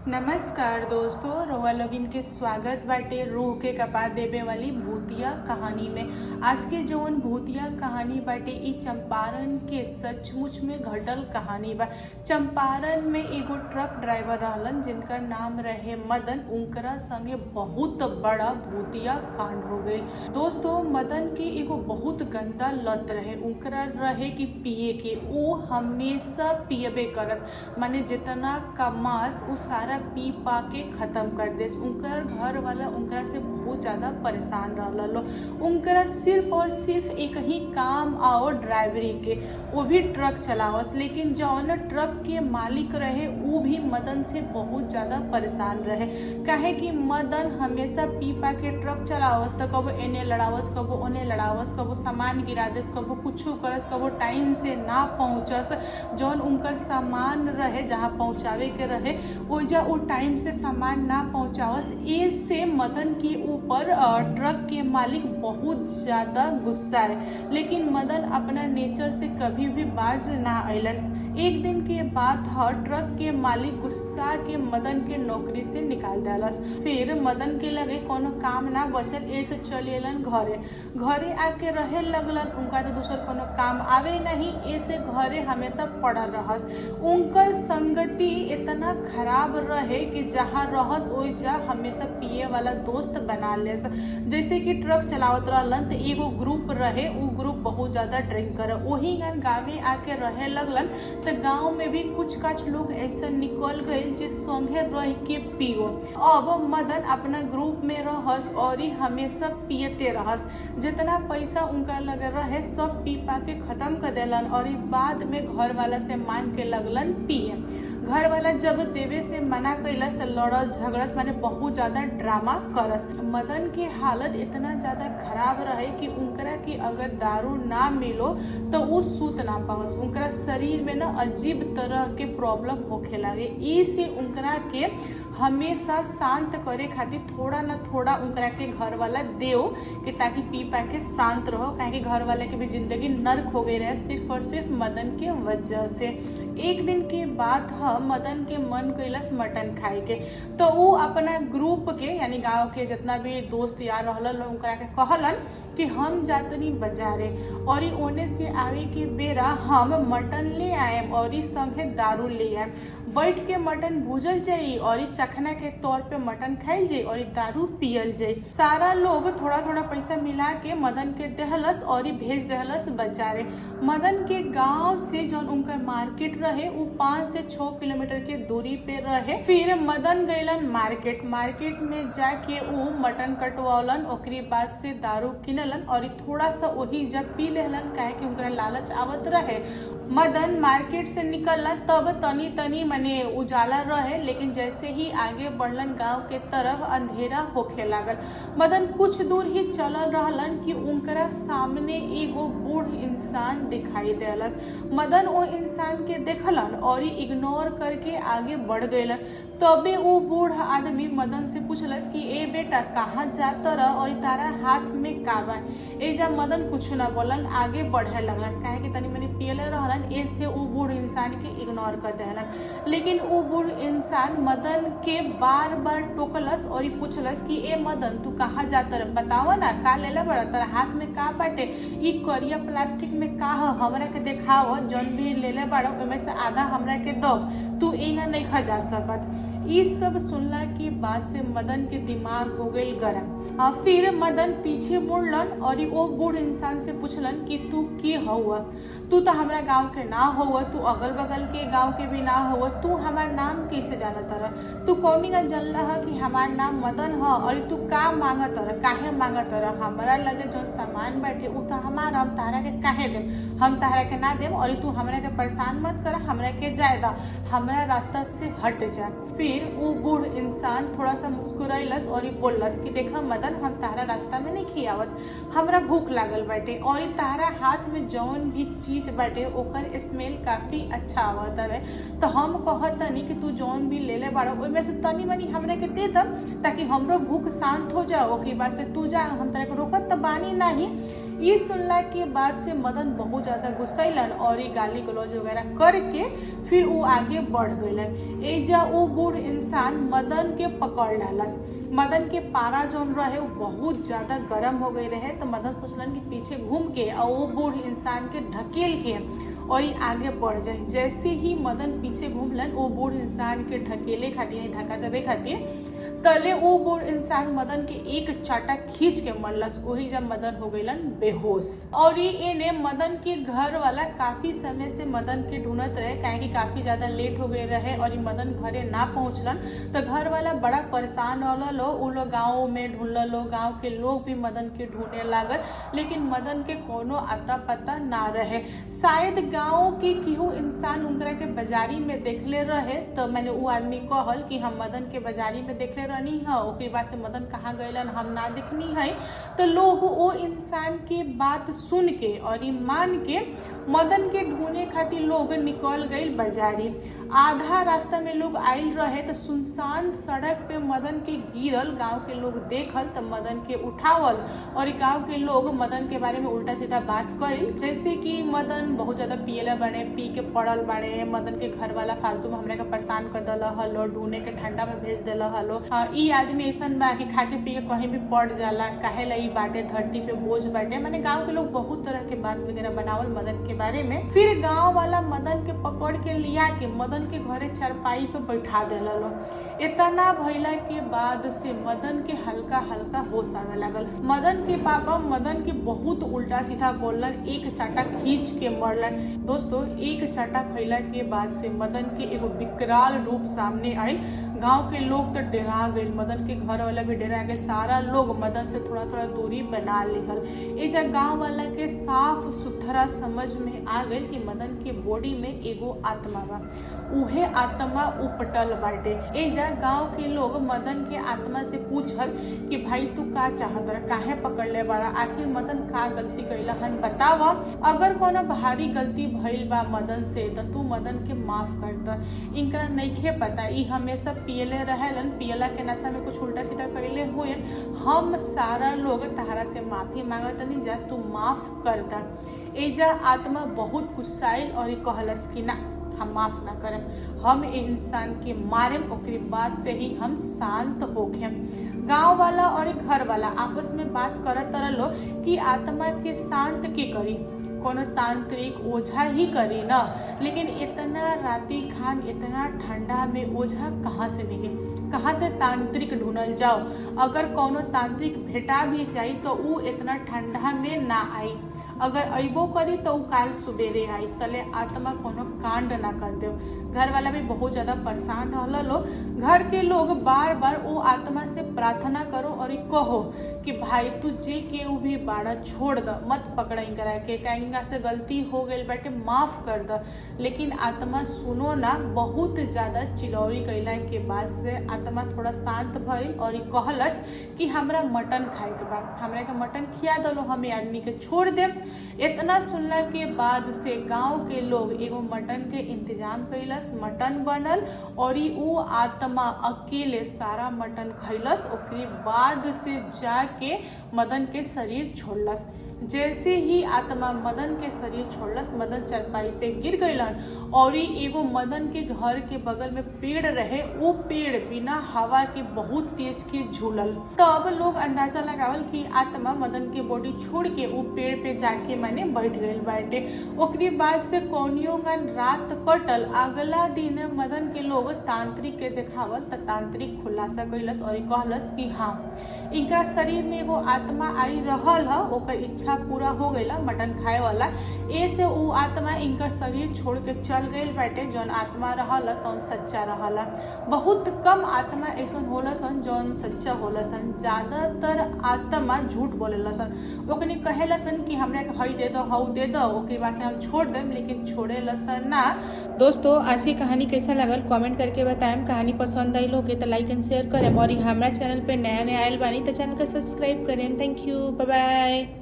नमस्कार दोस्तों, रउआ लोगिन के स्वागत बाटे रूह के कपा देवे वाली भूतिया कहानी में। आज के जौन भूतिया कहानी बाटे इ चंपारण के सचमुच में घटल कहानी बा। चंपारण में एगो ट्रक ड्राइवर रहलन जिनका नाम रहे मदन। उनकरा संगे बहुत बड़ा भूतिया कांड हो गई। दोस्तों, मदन के एगो बहुत गंदा लत रहे। उनकरा रहे कि पिए के वो हमेशा पियबे करस, माने जितना कमास उ सारा पी पा के खत्म कर देस। उनकर घर वाला उनकरा से बहुत ज्यादा परेशान रहल। उनकरा सिर्फ और सिर्फ एक ही काम आओ ड्राइवरी के, वो भी ट्रक चलावस। लेकिन जौन ट्रक के मालिक रहे वो भी मदन से बहुत ज्यादा परेशान रहे। काहे कि मदन हमेशा पी पा के ट्रक चलावस, तो कबो एने लड़ावस, कबो ओने लड़ावस, कबो सामान गिरा देस, कबो कुछ करस, कबो टाइम से ना पहुंचस। जौन उनकर सामान रहे जहाँ पहुंचावे के रहे ओइजा वो टाइम से सामान ना पहुंचावस। इससे मदन के ऊपर ट्रक के मालिक बहुत ज्यादा गुस्सा है। लेकिन मदन अपना नेचर से कभी भी बाज ना अइलन। एक दिन के बाद ट्रक के मालिक गुस्सा के मदन के नौकरी से निकाल देलस। फिर मदन के लगे कोनो काम ना बचल, ऐसे चले अलन घरे आके रहे लगलन। उनका तो दूसर कोनो काम आवे नहीं, ऐसे घरे हमेशा पड़ल रहस। उनकर संगति इतना खराब रहे कि जहाँ रहस ओइजा हमेशा पिए वाला दोस्त बना लेस। जैसे कि ट्रक चलावत रहलन तो एगो ग्रुप रहे, उ ग्रुप बहुत ज्यादा ड्रिंक करे। वही गाँव आके रहे लगलन तो गांव में भी कुछ काछ लोग ऐसा निकल गए जे संगे रह के पियो। अब मदन अपना ग्रुप में रहस और हमेशा पियते रहस। जितना पैसा उनका लगे रहे सब पी पा के खत्म कर देलन और बाद में घर वाला से मांग के लगलन पिए। घर वाला जब देवे से मना कैलस तो लड़स झगड़स, माने बहुत ज्यादा ड्रामा करस। मदन की हालत इतना ज्यादा खराब रहे कि उनकरा की अगर दारू ना मिलो तो वो सूत ना पावस। उनकरा शरीर में ना अजीब तरह के प्रॉब्लम होखे लगे। इसे उनकरा के हमेशा शांत करे खातिर थोड़ा ना थोड़ा उनकरा के घर वाला देव कि ताकि पी पा के शांत रहो। काहे कि घर वाले के भी जिंदगी नर्क हो गई रहे सिर्फ और सिर्फ मदन के वजह से। एक दिन के बाद मदन के मन कैलस मटन खाए के, तो वो अपना ग्रुप के यानी गांव के जितना भी दोस्त यार रहलन उनकरा के कहलन कि हम जातनी बाजारे और ओने से आवे के बेरा हम मटन ले आए और संगे दारू ले आए। बैठ के मटन भूजल जाई और चखना के तौर पे मटन खाइल जाई और दारू पियल जाई। सारा लोग थोड़ा थोड़ा पैसा मिला के मदन के देहलस और भेज देहलस बाजारे। मदन के गांव से जो उनका मार्केट रहे वो 5 से 6 किलोमीटर के दूरी पे रहे। फिर मदन गइलन मार्केट में जाके वो मटन कटवालन, ओकरी बाद से दारू किनलन और थोड़ा सा वही जब पी लेलन काहे कि उनका लालच आवत रहे। मदन मार्केट से निकललन तब तनी तनी माने उजाला रहे, लेकिन जैसे ही आगे बढ़लन गांव के तरफ अंधेरा होखे लागल। मदन कुछ दूर ही चलल रहलन कि उनकरा सामने एगो बूढ़ इंसान दिखाई देलस। मदन वो इंसान के देखलन और इग्नोर करके आगे बढ़ गइलन। तबे वो बूढ़ आदमी मदन से पूछलस कि ए बेटा कहाँ जाता रह और तारा हाथ में का बा। एजा मदन कुछ ना बोलन, आगे बढ़े लगलन काहे कि तनी मनी पियले रहलन। ऐसे वो बूढ़ इंसान के इग्नोर कर देहलन। लेकिन वो बूढ़ इंसान मदन के बार बार टोकलस और पूछलस कि ए मदन तू कहाँ जाता रह, बतावा ना का लेला बड़ा, तारा हाथ में का बाटे, ई करिया प्लास्टिक में का ह, हमरा के देखाव। जौन भी लेले बड़ा ओमे से आधा हमरा के दो, तू इना नहीं खा जा सकत। इस सब सुनला के बाद से मदन के दिमाग हो गई गरम। फिर मदन पीछे मुड़लन और वो बूढ़ इंसान से पूछलन कि तू के हौवा, तू तो हमारा गांव के ना हुआ, तू अगल बगल के गांव के भी ना हुआ, तू हमार नाम कैसे जानत रह, तू कौनी का जानला है कि हमार नाम मदन है और तू का मांगत रह, काहे मांगत रह। हमारा लगे जो सामान बाटे उ तो हमारा, हम तारा के काहे देम, हम तारा के ना देम और तू हमरा के परेशान मत कर, हमरा के जायदा, हमरा रास्ता से हट जा। फिर वो बूढ़ इंसान थोड़ा सा मुस्कुराइलस और बोललस कि देखा मदन हम तारा रास्ता में नहीं खियावत, हमरा भूख लागल बाटे और तारा हाथ में जौन भी चीज बाटे ओकर स्मेल काफी अच्छा आवत है, तो हम कहतनी कि तू जौन भी ले ले बाड़ा ओइमे से तनी मनी हमरा के दे दम ताकि हमरो भूख शांत हो जाओ। ओकरी बाद से तू जा, हम तारा के रोकत तो बानी नहीं। ये सुनला के बाद से मदन बहुत ज्यादा गुस्सैलन और ये गाली गलौज वगैरह करके फिर वो आगे बढ़ गईलन। एजा वो बूढ़ इंसान मदन के पकड़ लालस। मदन के पारा जौन रहे वो बहुत ज्यादा गर्म हो गई रहे, तो मदन सोचलन कि पीछे घूम के और वो बूढ़ इंसान के ढकेल के और ये आगे बढ़ जाए। जैसे ही मदन पीछे घूमलन वो बूढ़ इंसान के ढकेले खातिर धक्का देवे खातिर तले वो बूढ़ इंसान मदन के एक चाटा खींच के मरलस। वही जब मदन हो गईलन बेहोश। और ये ने मदन के घर वाला काफी समय से मदन के ढूंढत रहे, काहे कि काफी ज्यादा लेट हो गए रहे और ये मदन घरे ना पहुंचलन। तो घर वाला बड़ा परेशान रहल। वो लोग गाँव में ढूंढल, गाँव के लोग भी मदन के ढूंढने लागल, लेकिन मदन के कोनो आता पता ना रहे। शायद गाँव के केहू इंसान उनकरा के बाजारी में देखले रहे, तो मैंने वो आदमी कहल कि हम मदन के बाजारी में देखले रहनी है। ओकरे बाद से मदन कहाँ गईलन हम ना देखनी है। तो लोग वो इंसान के बात सुन के और ये मान के मदन के ढूंढने खातिर लोग निकल गए बाजारी। आधा रास्ता में लोग आयल रहे तो सुनसान सड़क पे मदन के गिरल गांव के लोग देखल, तो मदन के उठावल और गांव के लोग मदन के बारे में उल्टा सीधा बात कइल, जैसे कि मदन बहुत ज्यादा पियला बने, पी के पड़ल बाड़े, मदन के घर वाला फालतू में हमरा के परेशान कर दल हलो, ढूंढे के ठंडा में भेज दिल हलो। ई आदमी ऐसन बा कि खा के पी के कहीं भी पड़ जाला, काहे ला ई बाटे, धरती पे बोझ बाटे। माने गांव के लोग बहुत तरह के बात वगैरह बनावल मदन के बारे में। फिर गांव वाला मदन के पकड़ के लिया के मदन के घरे चारपाई पे बैठा देला लो। इतना भइला के बाद से मदन के हल्का हल्का होश आवे लागल। मदन के पापा मदन के बहुत उल्टा सीधा बोलन, एक चाटा खींच के मरलन। दोस्तों एक चाटा खैला के बाद से मदन के एगो विकराल रूप सामने आयल। गांव के लोग तो डरा गए, मदन के घर वाला भी डरा गए। सारा लोग मदन से थोड़ा थोड़ा दूरी बना लिहल। ये जब गांव वाला के साफ सुथरा समझ में आ गई कि मदन के बॉडी में एगो आत्मा बा, उहे आत्मा उपटल बाटे। ए जा गांव के लोग मदन के आत्मा से पूछल कि भाई तू का चाहत रहा, काहे पकड़ले बाड़ा, आखिर मदन का गलती कैला हन बतावा। अगर कोनो भारी गलती भइल बा मदन से तो तू मदन के माफ कर द। इनका नइखे पता, ई हमेशा पियले रहेलन, पियला के नशा में कुछ उल्टा सीधा कैले हुए। हम सारा लोग तहरा से माफी मांगत नहीं जा, तू माफ कर दा। एजा आत्मा बहुत गुस्साइल और कहलस कि ना हम माफ ना करें, हम इंसान के मारेम, ओकरे बाद से ही हम शांत होखेम। गांव वाला और घर वाला आपस में बात करत रहो कि आत्मा के शांत के करी, कोनो तांत्रिक ओझा ही करी ना। लेकिन इतना राती खान इतना ठंडा में ओझा कहाँ से मिले, कहाँ से तांत्रिक ढूंढल जाओ। अगर कोनो तांत्रिक भेटा भी जाई तो ऊ इतना ठंडा में ना आई, अगर अबो करी तो काल सुबेरे आई, तले आत्मा कोनो कांड ना कर दे। घर वाला भी बहुत ज्यादा परेशान रहलो। घर के लोग बार बार वो आत्मा से प्रार्थना करो और कहो कि भाई तू जे के भी बाड़ा छोड़ द, मत पकड़ा करा के, कहीं से गलती हो गई बाटे माफ कर द। लेकिन आत्मा सुनो ना, बहुत ज्यादा चिलौरी कैला के बाद से आत्मा थोड़ा शांत भइल और कहलस कि हमरा मटन खाए के बा, हमरा के मटन खिया दलो, हम आदमी के छोड़ दे। इतना सुनला के बाद से गांव के लोग एगो मटन के इंतजाम कैलस, मटन बनल और वो आत्मा अकेले सारा मटन खैलस। ओकरे बाद से जाके मदन के शरीर छोड़लस। जैसे ही आत्मा मदन के शरीर छोड़लस, मदन चारपाई पे गिर गईलन और एगो मदन के घर के बगल में पेड़ रहे, वो पेड़ बिना हवा के बहुत तेज के झूलल। तब लोग अंदाजा लगावल कि आत्मा मदन के बॉडी छोड़ के वो पेड़ पे जाके मैंने बैठ गई बाटे। ओकरी बाद से कौनियों रात कटल। अगला दिन मदन के लोग तांत्रिक के देखावल तो तांत्रिक खुलासा कैलस और कहलस कि हाँ इनका शरीर में एगो आत्मा आई रहल है, ओकर इच्छा पूरा हो गईला मटन खाए वाला। ऐसे वो आत्मा इनका शरीर छोड़ के चल गई बाटे। जौन आत्मा रहल तौन सच्चा रहल। बहुत कम आत्मा ऐसा होला सन जौन सच्चा होला सन, ज्यादातर आत्मा झूठ बोलेला सन। ओकनी कहेला सन कि हमरा के हई दे दो, हऊ दे दो, ओकरे बाद से हम छोड़ देम, लेकिन छोड़ेला सन ना। दोस्तों आज की कहानी कैसा लगल कमेंट करके बताएं। कहानी पसंद आई लोग तो लाइक एंड शेयर करें और हमारा चैनल पे नया नया आयल बानी तो चैनल को सब्सक्राइब करें। Thank you, bye by.